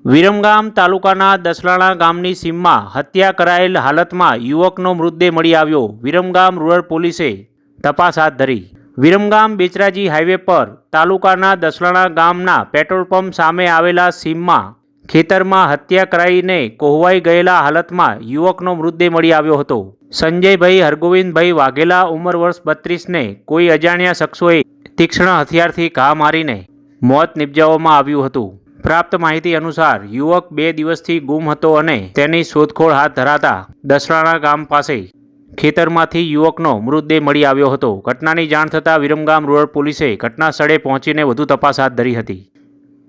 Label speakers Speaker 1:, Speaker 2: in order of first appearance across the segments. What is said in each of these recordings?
Speaker 1: વિરમગામ તાલુકાના દસલાણા ગામની સીમમાં હત્યા કરાયેલ હાલતમાં યુવકનો મૃતદેહ મળી આવ્યો। વિરમગામ રૂરલ પોલીસે તપાસ હાથ ધરી। વિરમગામ બેચરાજી હાઈવે પર તાલુકાના દસલાણા ગામના પેટ્રોલ પંપ સામે આવેલા સીમમાં ખેતરમાં હત્યા કરાઈને કોહવાઈ ગયેલા હાલતમાં યુવકનો મૃતદેહ મળી આવ્યો હતો। સંજયભાઈ હરગોવિંદભાઈ વાઘેલા ઉંમર વર્ષ 32ને કોઈ અજાણ્યા શખ્સોએ તીક્ષ્ણ હથિયારથી ઘા મારીને મોત નિપજાવવામાં આવ્યું હતું। પ્રાપ્ત માહિતી અનુસાર યુવક 2 દિવસથી ગુમ હતો અને તેની શોધખોળ હાથ ધરાતા દસલાણા ગામ પાસે ખેતરમાંથી યુવકનો મૃતદેહ મળી આવ્યો હતો। ઘટનાની જાણ થતાં વિરમગામ રૂરલ પોલીસે ઘટના સ્થળે પહોંચીને વધુ તપાસ હાથ ધરી હતી।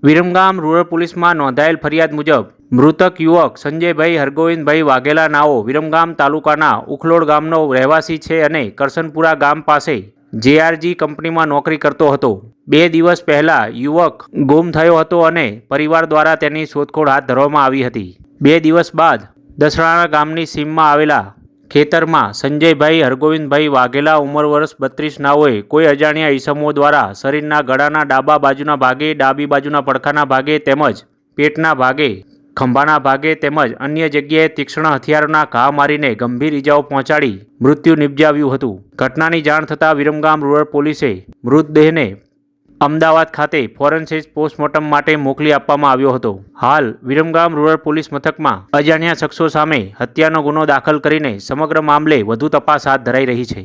Speaker 1: વિરમગામ રૂરલ પોલીસમાં નોંધાયેલ ફરિયાદ મુજબ મૃતક યુવક સંજયભાઈ હરગોવિંદભાઈ વાઘેલા નાઓ વિરમગામ તાલુકાના ઉખલોડ ગામનો રહેવાસી છે અને કરશનપુરા ગામ પાસે JRG કંપનીમાં નોકરી કરતો હતો। 2 દિવસ પહેલા યુવક ગુમ થયો હતો અને પરિવાર દ્વારા તેની શોધખોળ હાથ ધરવામાં આવી હતી। 2 દિવસ બાદ દસલાણા ગામની સીમમાં આવેલા ખેતરમાં સંજયભાઈ હરગોવિંદભાઈ વાઘેલા ઉંમર વર્ષ 32 નાઓએ કોઈ અજાણ્યા ઈસમો દ્વારા શરીરના ગળાના ડાબા બાજુના ભાગે, ડાબી બાજુના પડખાના ભાગે તેમજ પેટના ભાગે, ખંભાના ભાગે તેમજ અન્ય જગ્યાએ તીક્ષ્ણ હથિયારોના ઘા મારીને ગંભીર ઇજાઓ પહોંચાડી મૃત્યુ નિપજાવ્યું હતું। ઘટનાની જાણ થતાં વિરમગામ રૂરલ પોલીસે મૃતદેહને અમદાવાદ ખાતે ફોરેન્સિક પોસ્ટમોર્ટમ માટે મોકલી આપવામાં આવ્યો હતો। હાલ વિરમગામ રૂરલ પોલીસ મથકમાં અજાણ્યા શખ્સો સામે હત્યાનો ગુનો દાખલ કરીને સમગ્ર મામલે વધુ તપાસ હાથ ધરાઈ રહી છે।